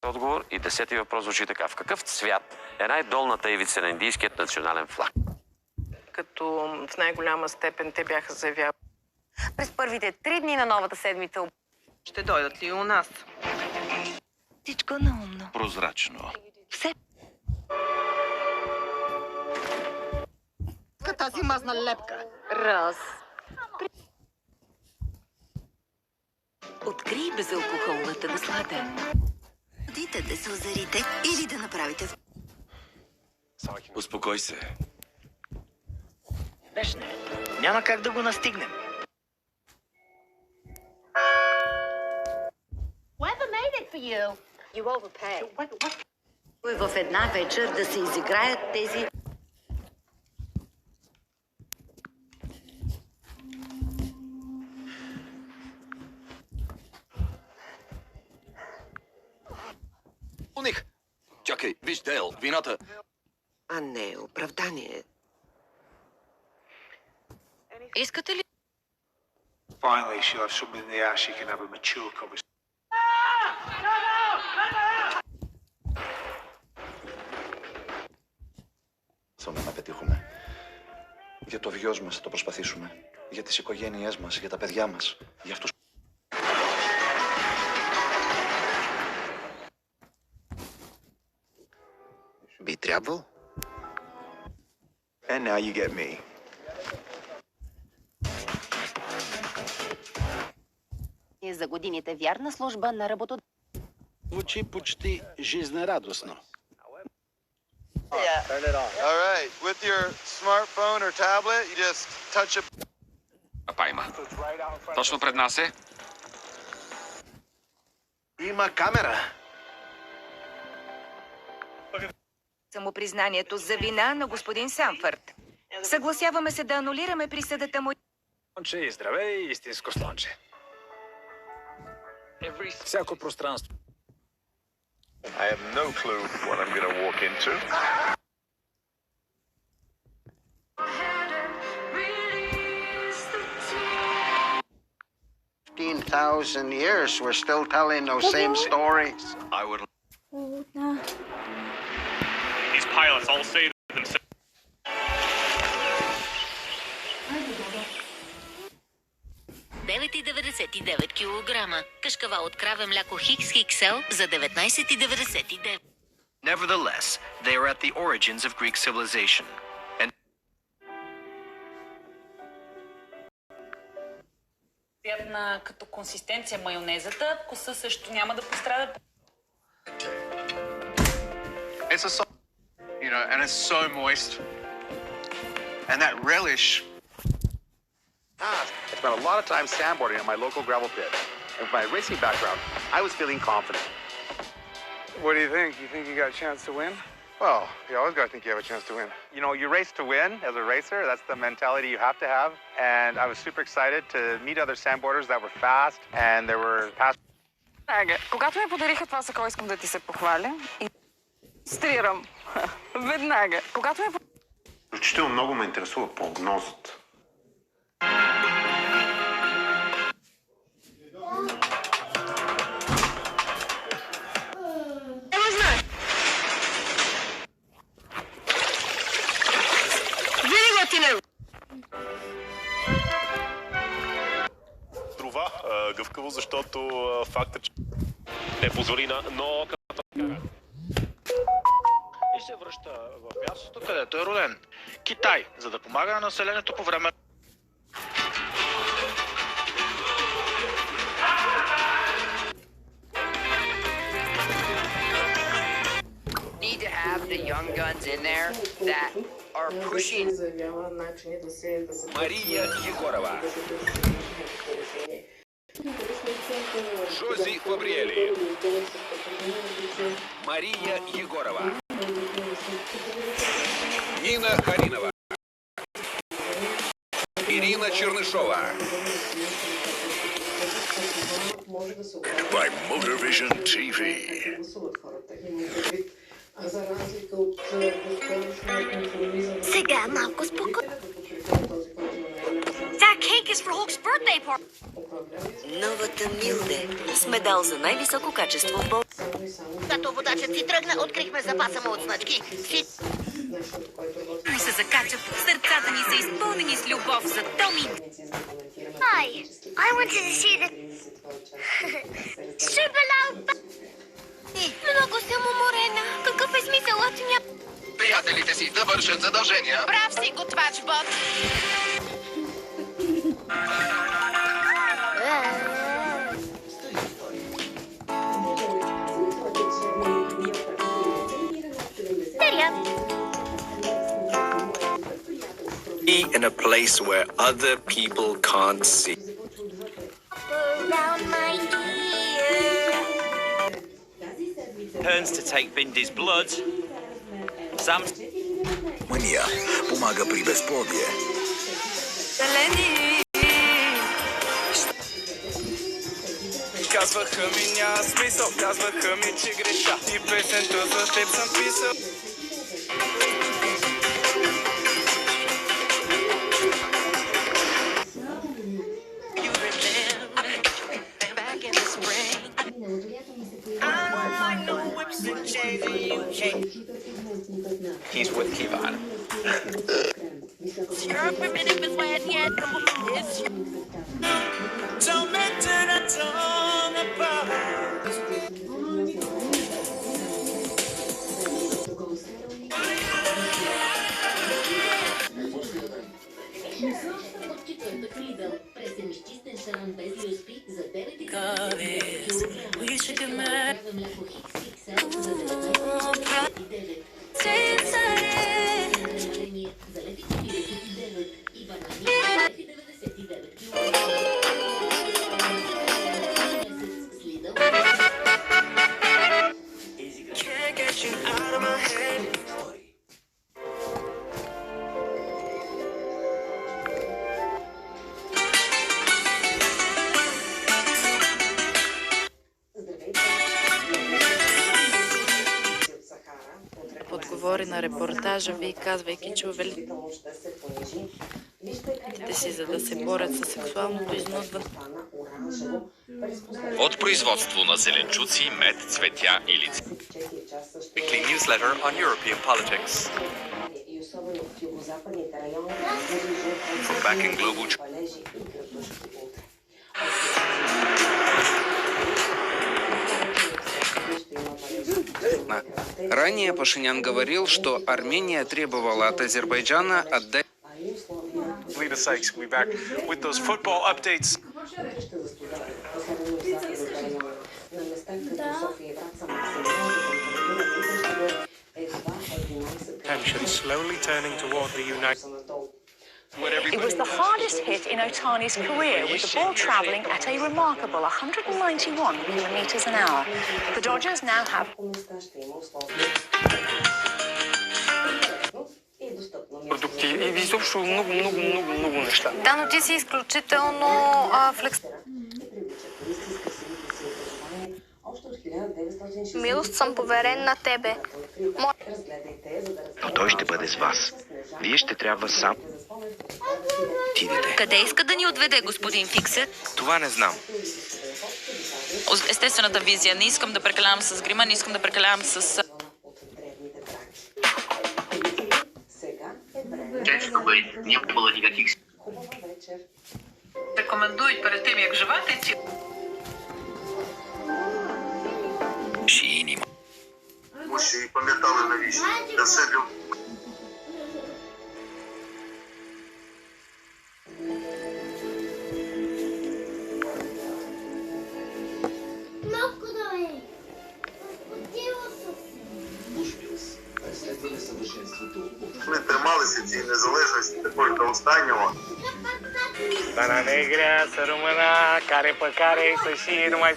Отговор и 10-ти въпрос звучи така. В какъв цвят е най-долната ивица на индийският национален флаг? Като в най-голяма степен те бяха заявявали. През първите 3 дни на новата седмица. Ще дойдат ли и у нас? Всичко наумно. Прозрачно. Все. Тази мазна лепка. Раз. Открий безалкохолната наслада. Дите да се озарите или да направите... Успокой се. Днешне. Няма как да го настигнем. Whoever made it for you? You overpay. В една вечер да се изиграят тези... Уних! Чакай, виж, Дейл, вината. А не, оправдание. Искате ли? Finally, she'll have something in the ass she can have a mature conversation. Θέλουμε να πετύχουμε. Για το βιός μας θα το προσπαθήσουμε. Για τις οικογένειές μας, για τα παιδιά μας. Για αυτούς. Би трябвало. And now you get me. За годините вярна служба на работодателя. Звучи почти жизнерадостно. All right, with your smartphone or tablet, you just touch a... Папа има. Точно пред нас е. Има камера. Самопризнанието за вина на господин Самфърт. Съгласяваме се да анулираме присъдата му. Слънче и здраве и истинско слънче. Всяко пространство. I have no clue what I'm going to walk into. Years, we're still telling those same stories. I would... These pilots all say to themselves. 9,99 килограма. Кашкавал от краве мляко Хикс Хиксел за 19,99. Nevertheless, they are at the origins of Greek civilization. And Като консистенция майонезата, вкуса също няма да пострада. It's a salt, you know, and it's so moist. And that relish. I spent a lot of time sandboarding on my local gravel pit. And with my racing background, I was feeling confident. What do you think? You think you got a chance to win? Well, you always got to think you have a chance to win. You know, you race to win as a racer. That's the mentality you have to have. And I was super excited to meet other sandboarders that were fast and there were past. Когато ми подариха това сако, искам да ти се похваля. И стрирам. Веднага. Когато ми... Включително много ме интересува прогнозата. Това гъвкаво, защото факта, че не позволи на но И се връща в мястото, където е роден. Китай, за да помага на населението по време... Need to have the young guns in there that are pushing. Мария Егорова. Жози Фабриели. Мария Егорова. Нина Харинова. Ирина Чернышова. By Motorvision TV. Сега малко спокойно. That cake is for Hulk's birthday party. Новата Милде с медал за най-високо качество в Като водачът си тръгна, открихме запаса му от значки. Ни се закачат, сърцата ни са изпълнени с любов за Томи. Hi, I wanted to see the super loud. Много съм уморена. Какъв е смисълът? Приятелите си да вършат задължения. Прав си, готвач Боб. Be in a place where other people can't see. Around my ear. Turns to take Bindi's blood. Sam. Мания помага при безплодие. Казваха ми няма смисъл, казваха ми, че греша. И песента за теб съм писал. He's with Kivan. Отговори на репортажа ви, казвайки, че увеличите си, за да се борят със сексуалното изнудване. От производство на зеленчуци, мед, цветя и лица. Weekly newsletter on European politics. Back in global. Ранее Пашинян говорил, что Армения требовала от Азербайджана отдать... Leader Sykes will be back with those football updates. Tension slowly turning toward the United. It was the hardest hit in Otani's career, with the ball travelling at a remarkable 191 kilometres an hour. The Dodgers now have... Продукти и изобщо много неща. Да, но ти си изключително Милост съм поверен на тебе. Но той ще бъде с вас. Вие ще трябва сам. Къде иска да ни отведе господин Фиксет? Това не знам. Естествената визия. Не искам да прекалявам с грима, не искам да прекалявам с... Не было никаких... Рекомендують перед тим, як вживати ці... Мужчини пам'ятали навіщо. Та все для... Ми трималися цієї незалежності такої до останнього. Stana negra, să rămână care pe care să și numai